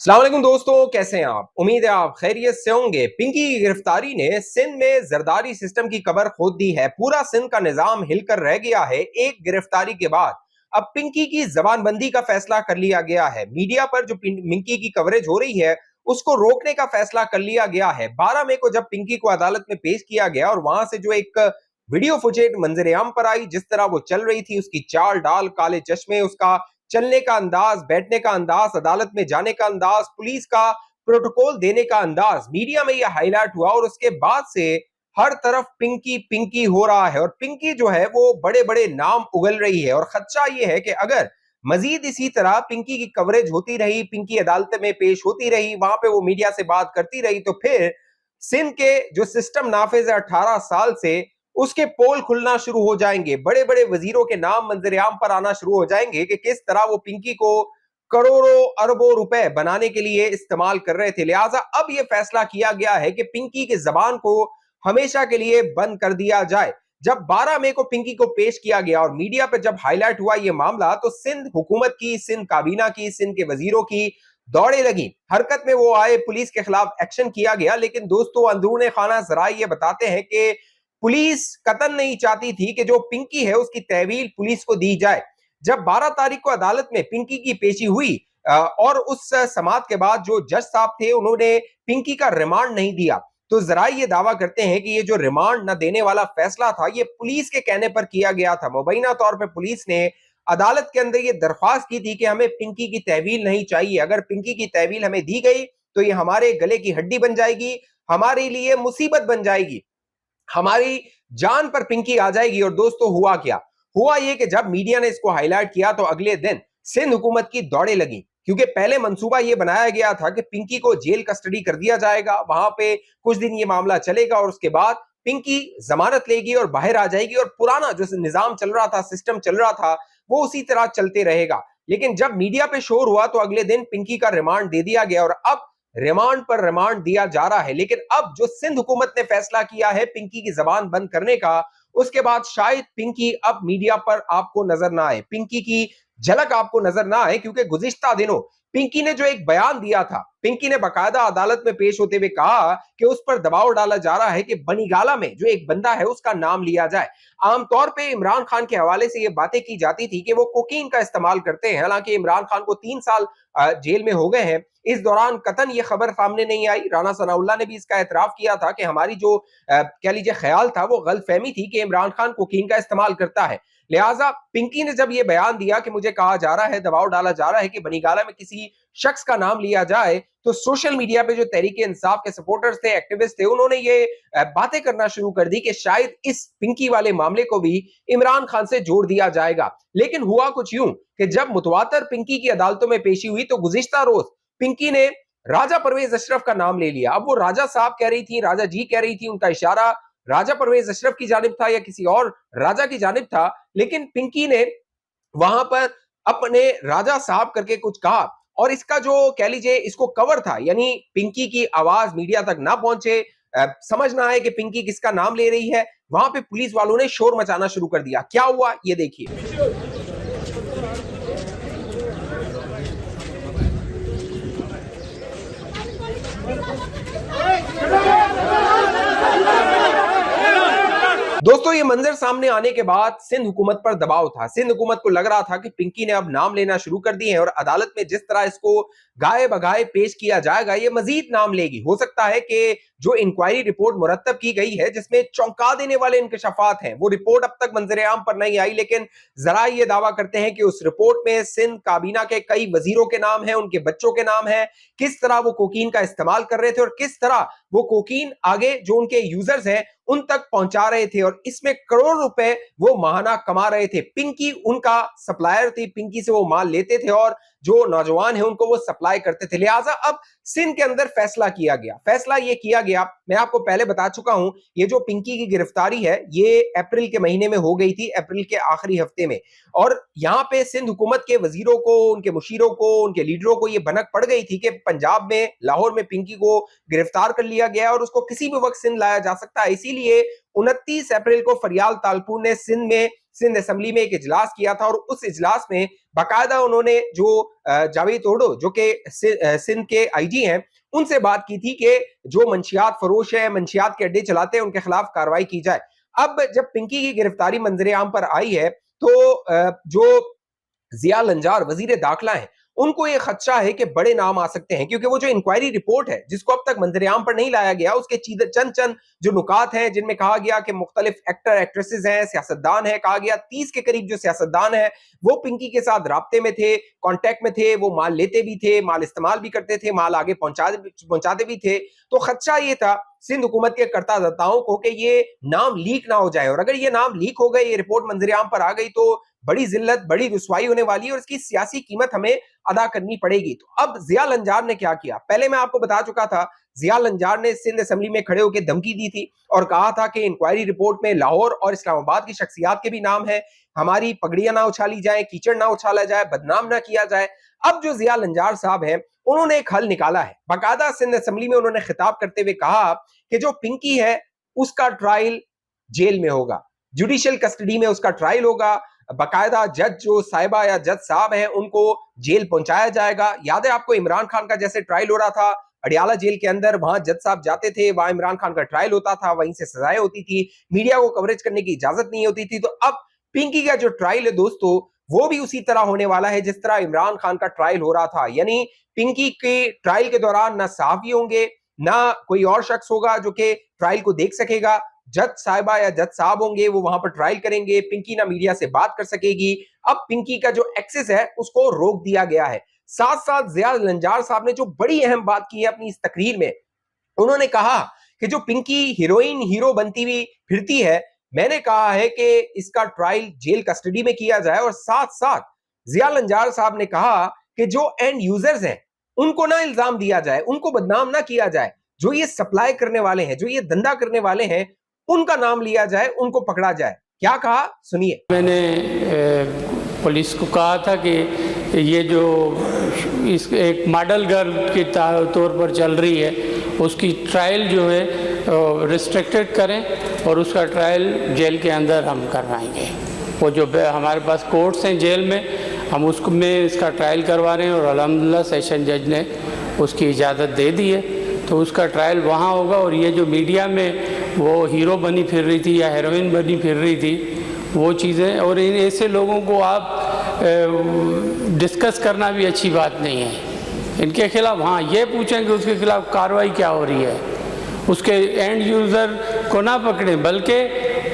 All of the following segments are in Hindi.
अस्सलाम वालेकुम दोस्तों, कैसे हैं आप? उम्मीद है आप खैरियत से होंगे। पिंकी की गिरफ्तारी ने सिंध में जरदारी सिस्टम की कबर खोद दी है। पूरा सिंध का निजाम हिलकर रह गया है एक गिरफ्तारी के बाद। अब पिंकी की जबानबंदी का फैसला कर लिया गया है। मीडिया पर जो पिंकी की कवरेज हो रही है उसको रोकने का फैसला कर लिया गया है। 12 मई को जब पिंकी को अदालत में पेश किया गया और वहां से जो एक वीडियो फुटेज मंजरेआम पर आई, जिस तरह वो चल रही थी, उसकी चाल डाल, काले चश्मे, उसका चलने का अंदाज, बैठने का अंदाज, अदालत में जाने का अंदाज, पुलिस का प्रोटोकॉल देने का अंदाज, मीडिया में यह हाईलाइट हुआ और उसके बाद से हर तरफ पिंकी पिंकी हो रहा है। और पिंकी जो है वो बड़े बड़े नाम उगल रही है और खदशा ये है कि अगर मजीद इसी तरह पिंकी की कवरेज होती रही, पिंकी अदालत में पेश होती रही, वहां पे वो मीडिया से बात करती रही, तो फिर सिंध के जो सिस्टम नाफिज है 18 साल से, उसके पोल खुलना शुरू हो जाएंगे। बड़े बड़े वजीरों के नाम मंजरेआम पर आना शुरू हो जाएंगे कि किस तरह वो पिंकी को करोड़ों अरबों रुपए बनाने के लिए इस्तेमाल कर रहे थे। लिहाजा अब यह फैसला किया गया है कि पिंकी की जबान को हमेशा के लिए बंद कर दिया जाए। जब 12 मई को पिंकी को पेश किया गया और मीडिया पर जब हाईलाइट हुआ यह मामला, तो सिंध हुकूमत की, सिंध काबीना की, सिंध के वजीरों की दौड़े लगी। हरकत में वो आए, पुलिस के खिलाफ एक्शन किया गया। लेकिन दोस्तों, अंदरूने खाना जराए ये बताते हैं कि पुलिस कतन नहीं चाहती थी कि जो पिंकी है उसकी तहवील पुलिस को दी जाए। जब 12 तारीख को अदालत में पिंकी की पेशी हुई और उस समाअत के बाद जो जज साहब थे उन्होंने पिंकी का रिमांड नहीं दिया, तो जरा ये दावा करते हैं कि ये जो रिमांड न देने वाला फैसला था ये पुलिस के कहने पर किया गया था। मुबैना तौर पर पुलिस ने अदालत के अंदर ये दरख्वास्त की थी कि हमें पिंकी की तहवील नहीं चाहिए। अगर पिंकी की तहवील हमें दी गई तो ये हमारे गले की हड्डी बन जाएगी, हमारे लिए मुसीबत बन जाएगी, हमारी जान पर पिंकी आ जाएगी। और दोस्तों, हुआ क्या? हुआ ये कि जब मीडिया ने इसको हाईलाइट किया तो अगले दिन सिंध हुकूमत की दौड़े लगी, क्योंकि पहले मंसूबा ये बनाया गया था कि पिंकी को जेल कस्टडी कर दिया जाएगा, वहां पे कुछ दिन ये मामला चलेगा और उसके बाद पिंकी जमानत लेगी और बाहर आ जाएगी और पुराना जो निजाम चल रहा था, सिस्टम चल रहा था, वो उसी तरह चलते रहेगा। लेकिन जब मीडिया पे शोर हुआ तो अगले दिन पिंकी का रिमांड दे दिया गया और अब रिमांड पर रिमांड दिया जा रहा है। लेकिन अब जो सिंध हुकूमत ने फैसला किया है पिंकी की जबान बंद करने का, उसके बाद शायद पिंकी अब मीडिया पर आपको नजर ना आए, पिंकी की झलक आपको नजर ना आए, क्योंकि गुज़िश्ता दिनों पिंकी ने जो एक बयान दिया था, पिंकी ने बाकायदा अदालत में पेश होते हुए कहा कि उस पर दबाव डाला जा रहा है कि बनीगाला में जो एक बंदा है उसका नाम लिया जाए। आमतौर पे इमरान खान के हवाले से ये बातें की जाती थी कि वो कोकीन का इस्तेमाल करते हैं। हालांकि इमरान खान को 3 साल जेल में हो गए हैं। इस दौरान कतन ये खबर सामने नहीं आई। राना सनाउल्लाह ने भी इसका एतराफ किया था कि हमारी जो कह लीजिए ख्याल था वो गलतफहमी थी कि इमरान खान कोकीन का इस्तेमाल करता है। लिहाजा पिंकी ने जब ये बयान दिया कि मुझे कहा जा रहा है, दबाव डाला जा रहा है कि बनीगाला में किसी शख्स का नाम लिया जाए, तो सोशल मीडिया पे जो तहरीके इंसाफ के सपोर्टर्स थे, एक्टिविस्ट थे, उन्होंने ये बातें करना शुरू कर दी कि शायद इस पिंकी वाले मामले को भी इमरान खान से जोड़ दिया जाएगा। लेकिन हुआ कुछ यूं कि जब मुतवातर पिंकी की अदालतों में पेशी हुई तो गुज़िश्ता रोज पिंकी ने राजा परवेज अशरफ का नाम ले लिया। अब वो राजा साहब कह रही थी, राजा जी कह रही थी, उनका इशारा राजा परवेज अशरफ की जानिब था या किसी और राजा की जानिब था, लेकिन पिंकी ने वहां पर अपने राजा साहब करके कुछ कहा और इसका जो कह लीजिए इसको कवर था, यानी पिंकी की आवाज मीडिया तक ना पहुंचे, समझ ना आए कि पिंकी किसका नाम ले रही है, वहां पे पुलिस वालों ने शोर मचाना शुरू कर दिया। क्या हुआ ये देखिए। दोस्तों, ये मंजर सामने आने के बाद सिंध हुकूमत पर दबाव था। सिंध हुकूमत को लग रहा था कि पिंकी ने अब नाम लेना शुरू कर दिए हैं और अदालत में जिस तरह इसको गाए बगाए पेश किया जाएगा, ये मजीद नाम लेगी। हो सकता है कि जो इंक्वायरी रिपोर्ट मुरतब की गई है जिसमें चौंका देने वाले इंकशाफात हैं, वो रिपोर्ट अब तक मंजरेआम पर नहीं आई, लेकिन जरा ये दावा करते हैं कि उस रिपोर्ट में सिंध काबीना के कई वजीरों के नाम है, उनके बच्चों के नाम है, किस तरह वो कोकीन का इस्तेमाल कर रहे थे और किस तरह वो कोकीन आगे जो उनके यूजर्स हैं उन तक पहुंचा रहे थे और इसमें करोड़ रुपए वो माहाना कमा रहे थे। पिंकी उनका सप्लायर थी, पिंकी से वो माल लेते थे और जो नौजवान है उनको वो सप्लाई करते थे। लिहाजा अब सिंध के अंदर फैसला किया गया। फैसला ये किया गया, मैं आपको पहले बता चुका हूं, ये जो पिंकी की गिरफ्तारी है ये अप्रैल के महीने में हो गई थी, अप्रैल के आखिरी हफ्ते में। और यहां पे सिंध हुकूमत के वजीरों को, उनके मुशीरों को, उनके लीडरों को ये भनक पड़ गई थी कि पंजाब में, लाहौर में पिंकी को गिरफ्तार कर लिया गया और उसको किसी भी वक्त सिंध लाया जा सकता है। इसीलिए 29 अप्रैल को फरियाल तालपुर ने सिंध में सिंध असेंबली में एक इजलास किया था और उस इजलास में बाकायदा उन्होंने जो जावेद ओडो जो कि सिंध के आईजी हैं उनसे बात की थी कि जो मंशियात फरोश है, मंशियात के अड्डे चलाते हैं, उनके खिलाफ कार्रवाई की जाए। अब जब पिंकी की गिरफ्तारी मंजरे आम पर आई है तो जो जिया लंजार वजीर दाखिला है उनको ये खदशा है कि बड़े नाम आ सकते हैं, क्योंकि वो जो इंक्वायरी रिपोर्ट है जिसको अब तक मंजरेआम पर नहीं लाया गया, उसके चंद चंद जो नुकात हैं जिनमें कहा गया कि मुख्तलिफ एक्टर एक्ट्रेसेस हैं, सियासतदान है, कहा गया 30 के करीब जो सियासतदान है वो पिंकी के साथ राब्ते में थे, कॉन्टेक्ट में थे, वो माल लेते भी थे, माल इस्तेमाल भी करते थे, माल आगे पहुंचाते भी थे। तो खदशा ये था सिंध हुकूमत के कर्तादाताओं को कि ये नाम लीक ना हो जाए, और अगर ये नाम लीक हो गए, ये रिपोर्ट मंजरेआम पर आ गई तो बड़ी जिल्लत, बड़ी रुसवाई होने वाली है और इसकी सियासी कीमत हमें अदा करनी पड़ेगी। तो अब जिया लंजार ने क्या किया, पहले मैं आपको बता चुका था, जिया लंजार ने सिंध असेंबली में खड़े होकर धमकी दी थी और कहा था कि इंक्वायरी रिपोर्ट में लाहौर और इस्लामाबाद की शख्सियात के भी नाम है, हमारी पगड़ियां ना उछाली जाए, कीचड़ ना उछाला जाए, बदनाम ना किया जाए। अब जो जिया लंजार साहब हैं उन्होंने एक हल निकाला है, बाकायदा सिंध असेंबली में उन्होंने खिताब करते हुए कहा कि जो पिंकी है उसका ट्रायल जेल में होगा, जुडिशियल कस्टडी में उसका ट्रायल होगा, बाकायदा जज जो साहिबा या जज साहब हैं उनको जेल पहुंचाया जाएगा। याद है आपको इमरान खान का जैसे ट्रायल हो रहा था अडियाला जेल के अंदर, वहां जज साहब जाते थे, वहां इमरान खान का ट्रायल होता था, वहीं से सजाएं होती थी, मीडिया को कवरेज करने की इजाजत नहीं होती थी। तो अब पिंकी का जो ट्रायल है दोस्तों वो भी उसी तरह होने वाला है जिस तरह इमरान खान का ट्रायल हो रहा था, यानी पिंकी के ट्रायल के दौरान ना सहाफी होंगे, ना कोई और शख्स होगा जो कि ट्रायल को देख सकेगा, जज साहिबा या जज साहब होंगे वो वहां पर ट्रायल करेंगे, पिंकी ना मीडिया से बात कर सकेगी। अब पिंकी का जो एक्सेस है उसको रोक दिया गया है। साथ साथ जिया लंजार साहब ने जो बड़ी अहम बात की है अपनी इस तकरीर में, उन्होंने कहा कि जो पिंकी हीरोइन हीरो बनती हुई फिरती है, मैंने कहा है कि इसका ट्रायल जेल कस्टडी में किया जाए, और साथ साथ जिया लंजार साहब ने कहा कि जो एंड यूजर्स हैं उनको ना इल्जाम दिया जाए, उनको बदनाम ना किया जाए, जो ये सप्लाई करने वाले हैं, जो ये धंधा करने वाले हैं, उनका नाम लिया जाए, उनको पकड़ा जाए। क्या कहा सुनिए। मैंने पुलिस को कहा था कि ये जो इस एक मॉडल गर्ल के तौर पर चल रही है उसकी ट्रायल जो है रिस्ट्रिक्टेड करें और उसका ट्रायल जेल के अंदर हम करवाएंगे। वो जो हमारे पास कोर्ट्स हैं जेल में, हम उसको में इसका ट्रायल करवा रहे हैं और अल्हम्दुलिल्लाह सेशन जज ने उसकी इजाज़त दे दी है, तो उसका ट्रायल वहाँ होगा। और ये जो मीडिया में वो हीरो बनी फिर रही थी या हीरोइन बनी फिर रही थी वो चीज़ें, और इन ऐसे लोगों को आप डिस्कस करना भी अच्छी बात नहीं है। इनके खिलाफ हाँ ये पूछें कि उसके खिलाफ कार्रवाई क्या हो रही है, उसके एंड यूज़र को ना पकड़ें बल्कि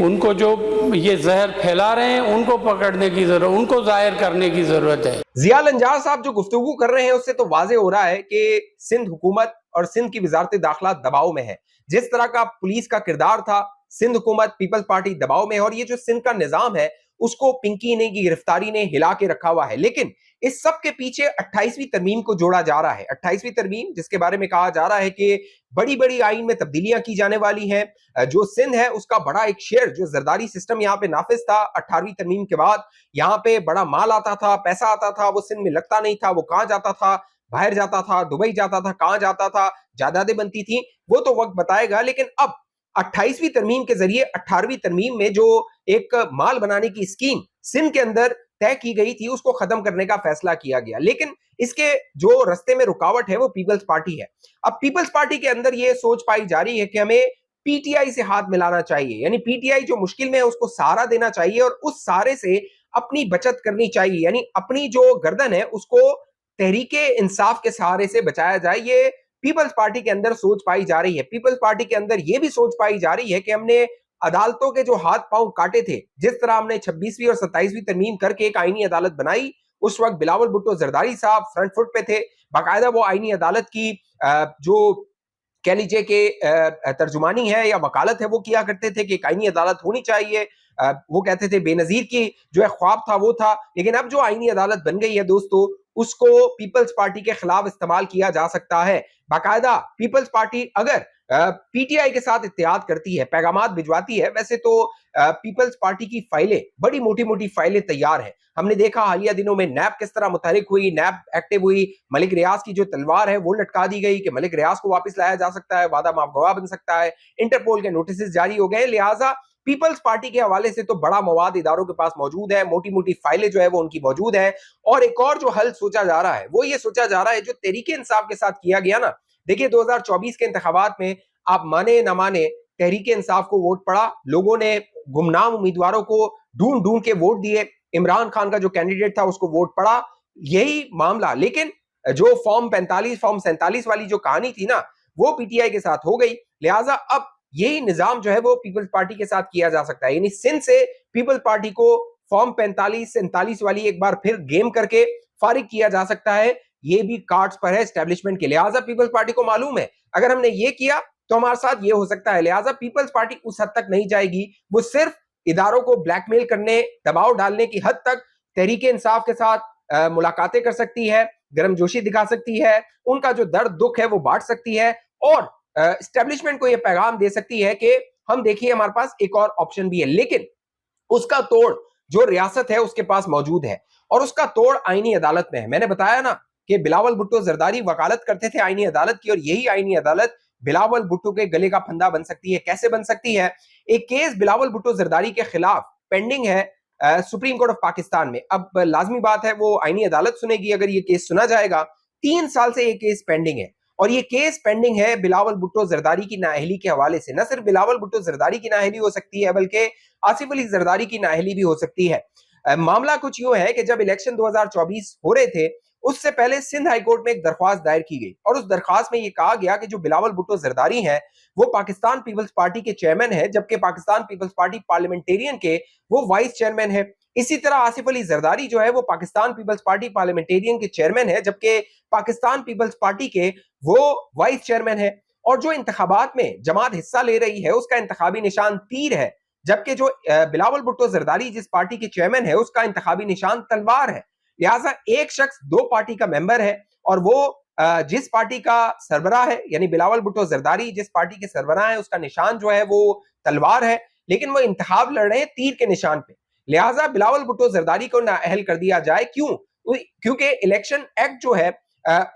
उनको जो ये जहर फैला रहे हैं उनको पकड़ने की जरूरत, उनको जाहिर करने की जरूरत है। जिया लंजार साहब जो गुफ्तगू कर रहे हैं उससे तो वाजे हो रहा है कि सिंध हुकूमत और सिंध की वजारत दाखिला दबाव में है। जिस तरह का पुलिस का किरदार था, सिंध हुकूमत पीपल्स पार्टी दबाव में है, और ये जो सिंध का निजाम है उसको पिंकी ने की गिरफ्तारी ने हिला के रखा हुआ है। लेकिन इस सब के पीछे 28वीं तरमीम को जोड़ा जा रहा है। 28वीं तरमीम जिसके बारे में कहा जा रहा है कि बड़ी बड़ी आइन में तब्दीलियां की जाने वाली हैं। जो सिंध है उसका बड़ा एक शेयर, जो जरदारी सिस्टम यहाँ पे नाफिज था 18वीं तरमीम के बाद, यहाँ पे बड़ा माल आता था, पैसा आता था, वो सिंध में लगता नहीं था, वो कहाँ जाता था, बाहर जाता था, दुबई जाता था, कहाँ जाता था, जायदादें बनती थी, वो तो वक्त बताएगा। लेकिन अब 28वीं तरमीम के जरिए 18वीं तरमीम में जो एक माल बनाने की स्कीम सिंध के अंदर तय की गई थी उसको खत्म करने का फैसला किया गया। लेकिन इसके जो रास्ते में रुकावट है वो पीपल्स पार्टी है। अब पीपल्स पार्टी के अंदर ये सोच पाई जा रही है कि हमें पीटीआई से हाथ मिलाना चाहिए, यानी पीटीआई जो मुश्किल में है उसको सहारा देना चाहिए और उस सहारे से अपनी बचत करनी चाहिए, यानी अपनी जो गर्दन है उसको तहरीके इंसाफ के सहारे से बचाया जाए। ये पीपल्स पार्टी के अंदर सोच पाई जा रही है। पीपल्स पार्टी के अंदर यह भी सोच पाई जा रही है कि हमने अदालतों के जो हाथ पांव काटे थे, जिस तरह हमने 26वीं और 27वीं तरमीम करके एक आईनी अदालत बनाई, उस वक्त बिलावल भुट्टो जरदारी साहब फ्रंट फुट पे थे, बाकायदा वो आईनी अदालत की जो कह लीजिए कि तर्जुमानी है या वकालत है वो किया करते थे कि एक आईनी अदालत होनी चाहिए। वो कहते थे बेनजीर की जो है ख्वाब था वो था। लेकिन अब जो आईनी अदालत बन गई है दोस्तों, उसको पीपल्स पार्टी के खिलाफ इस्तेमाल किया जा सकता है। बाकायदा पीपल्स पार्टी अगर पीटीआई के साथ इत्तेहाद करती है, पैगामात भिजवाती है, वैसे तो पीपल्स पार्टी की फाइलें, बड़ी मोटी मोटी फाइलें तैयार हैं। हमने देखा हालिया दिनों में नैब किस तरह मुतहरिक हुई, नैब एक्टिव हुई, मलिक रियाज की जो तलवार है वो लटका दी गई कि मलिक रियाज को वापस लाया जा सकता है, वादा माफ गवाह बन सकता है, इंटरपोल के नोटिस जारी हो गए। लिहाजा पीपल्स पार्टी के हवाले से तो बड़ा मवाद इदारों के पास मौजूद है, मोटी मोटी फाइलें जो है वो उनकी मौजूद है। और एक और जो हल सोचा जा रहा है वो ये सोचा जा रहा है जो तहरीक इंसाफ के साथ किया गया ना। देखिए 2024 के इंतखाबात में आप माने ना माने तहरीक इंसाफ को वोट पड़ा, लोगों ने गुमनाम उम्मीदवारों को ढूंढ ढूंढ के वोट दिए, इमरान खान का जो कैंडिडेट था उसको वोट पड़ा, यही मामला। लेकिन जो फॉर्म 45 फॉर्म 47 वाली जो कहानी थी ना वो पीटीआई के साथ हो गई। लिहाजा अब यही निजाम जो है वो पीपल्स पार्टी के साथ किया जा सकता है, यानी सिंध से पीपल्स पार्टी को फॉर्म 45 47 वाली एक बार फिर गेम करके फारिग किया जा सकता है। ये भी कार्ड्स पर है एस्टेब्लिशमेंट के। लिहाजा पीपल्स पार्टी को मालूम है अगर हमने ये किया तो हमारे साथ ये हो सकता है। लिहाजा पीपल्स पार्टी उस हद तक नहीं जाएगी, वो सिर्फ इदारों को ब्लैकमेल करने, दबाव डालने की हद तक तहरीक इंसाफ के साथ मुलाकातें कर सकती है, गर्मजोशी दिखा सकती है, उनका जो दर्द दुख है वो बांट सकती है और एस्टेब्लिशमेंट को यह पैगाम दे सकती है कि हम देखिए हमारे पास एक और ऑप्शन भी है। लेकिन उसका तोड़ जो रियासत है उसके पास मौजूद है और उसका तोड़ आईनी अदालत में है। मैंने बताया ना कि बिलावल भुट्टो जरदारी वकालत करते थे आईनी अदालत की और यही आईनी अदालत बिलावल भुट्टो के गले का फंदा बन सकती है। कैसे बन सकती है? एक केस बिलावल भुट्टो जरदारी के खिलाफ पेंडिंग है सुप्रीम कोर्ट ऑफ पाकिस्तान में। अब लाजमी बात है वो आईनी अदालत सुनेगी अगर ये केस सुना जाएगा। 3 साल से ये केस पेंडिंग है और ये केस पेंडिंग है बिलावल भुट्टो जरदारी की नाअहली के हवाले से। न सिर्फ बिलावल भुट्टो जरदारी की नाअहली हो सकती है बल्कि आसिफ अली जरदारी की नाअहली भी हो सकती है। मामला कुछ यूं है कि जब इलेक्शन 2024 हो रहे थे उससे पहले सिंध हाई कोर्ट में एक दरख्वास्त दायर की गई और उस दरख्वास्त में यह कहा गया कि जो बिलावल भुट्टो जरदारी हैं वो पाकिस्तान पीपल्स पार्टी के चेयरमैन है, जबकि पाकिस्तान पीपल्स पार्टी पार्लियामेंटेरियन के वो वाइस चेयरमैन है। इसी तरह आसिफ अली जरदारी जो है वो पाकिस्तान पीपल्स पार्टी पार्लियामेंटेरियन के चेयरमैन है, जबकि पाकिस्तान पीपल्स पार्टी के वो वाइस चेयरमैन है। और जो इंतखाबात में जमात हिस्सा ले रही है उसका इंतखाबी निशान तीर है, जबकि जो बिलावल भुट्टो जरदारी जिस पार्टी के चेयरमैन है उसका इंतखाबी निशान तलवार है। लिहाजा एक शख्स 2 पार्टी का मेंबर है और वो जिस पार्टी का सरबराह है यानी बिलावल भुट्टो जरदारी जिस पार्टी के सरबराह है उसका निशान जो है वो तलवार है, लेकिन वो इंतखाब लड़ रहे हैं तीर के निशान पे। लिहाजा बिलावल भुट्टो जरदारी को नाअहल कर दिया जाए। क्यों? क्योंकि इलेक्शन एक्ट जो है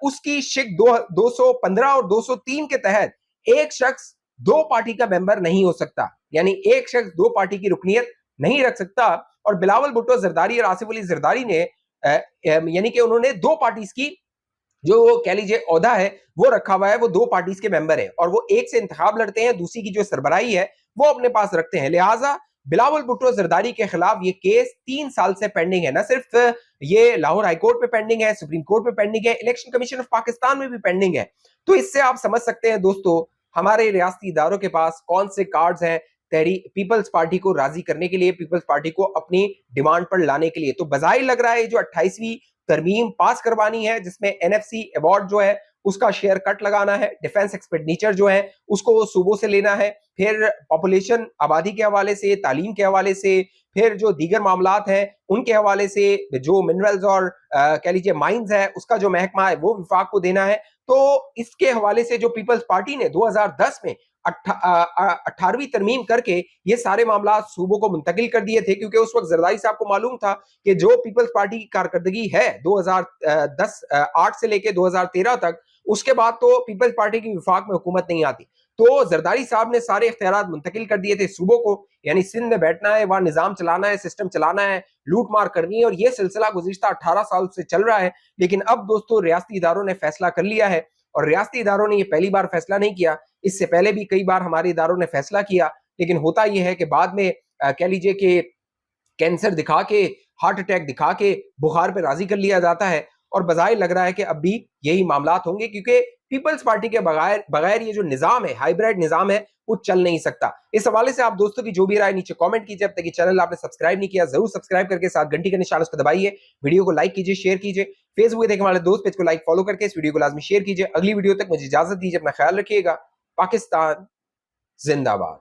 उसकी शिक 215 और 203 के तहत एक शख्स 2 पार्टी का मेंबर नहीं हो सकता, यानी एक शख्स 2 पार्टी की रुकनियत नहीं रख सकता। और बिलावल भुट्टो जरदारी और आसिफ अली जरदारी ने यानी कि उन्होंने 2 पार्टीज की जो कह लीजिए ओहदा है वो रखा हुआ है, वो 2 पार्टीज के मेंबर है और वो एक से इंतखाब लड़ते हैं, दूसरी की जो सरबराही है वो अपने पास रखते हैं। लिहाजा बिलावल भुट्टो जरदारी के खिलाफ ये केस 3 साल से पेंडिंग है। न सिर्फ ये लाहौर हाई कोर्ट पे पेंडिंग है, सुप्रीम कोर्ट पे पेंडिंग है, इलेक्शन कमीशन ऑफ पाकिस्तान में भी पेंडिंग है। तो इससे आप समझ सकते हैं दोस्तों हमारे रियासती इदारों के पास कौन से कार्ड्स हैं पीपल्स पार्टी को राजी करने के लिए, पीपल्स पार्टी को अपनी डिमांड पर लाने के लिए। तो बजाय लग रहा है जो 28वीं तरमीम पास करवानी है जिसमें एनएफसी अवार्ड जो है उसका शेयर कट लगाना है, डिफेंस एक्सपेंडिचर जो है उसको सूबों से लेना है, फिर पॉपुलेशन आबादी के हवाले से, तालीम के हवाले से, फिर जो दीगर मामलात हैं उनके हवाले से, जो मिनरल्स और कह लीजिए माइंस है उसका जो महकमा है वो विफाक को देना है। तो इसके हवाले से जो पीपल्स पार्टी ने 2010 में 18वीं तरमीम करके ये सारे मामला सूबों को मुंतकिल कर दिए थे, क्योंकि उस वक्त जरदारी साहब को मालूम था कि जो पीपल्स पार्टी की कारकर्दगी है 2008 से लेके 2013 तक, उसके बाद तो पीपल्स पार्टी की विफाक में हुकूमत नहीं आती। तो जरदारी साहब ने सारे इख्तियारात मुंतकिल कर दिए थे सूबों को, यानी सिंध में बैठना है, वहां निजाम चलाना है, सिस्टम चलाना है, लूट मार करनी है, और ये सिलसिला गुज़िश्ता 18 साल से चल रहा है। लेकिन अब दोस्तों रियासती इदारों ने फैसला कर लिया है, और रियासती इदारों ने ये पहली बार फैसला नहीं किया, इससे पहले भी कई बार हमारे इदारों ने फैसला किया, लेकिन होता यह है कि बाद में कह लीजिए कि कैंसर दिखा के, हार्ट अटैक दिखा के बुखार पे राजी कर लिया जाता है। और बजाय लग रहा है कि अब भी यही मामलात होंगे, क्योंकि पीपल्स पार्टी के बगैर ये जो निजाम है, हाइब्रिड निजाम है, वो चल नहीं सकता। इस हवाले से आप दोस्तों की जो भी राय नीचे कमेंट कीजिए। अब तक चैनल आपने सब्सक्राइब नहीं किया, जरूर सब्सक्राइब करके साथ घंटी का निशान उसको दबाइए, वीडियो को लाइक कीजिए, शेयर कीजिए, फेसबुक देखने वाले दोस्त पेज को लाइक फॉलो करके इस वीडियो को लाजमी शेयर कीजिए। अगली वीडियो तक मुझे इजाजत दीजिए, अपना ख्याल रखिएगा। पाकिस्तान जिंदाबाद।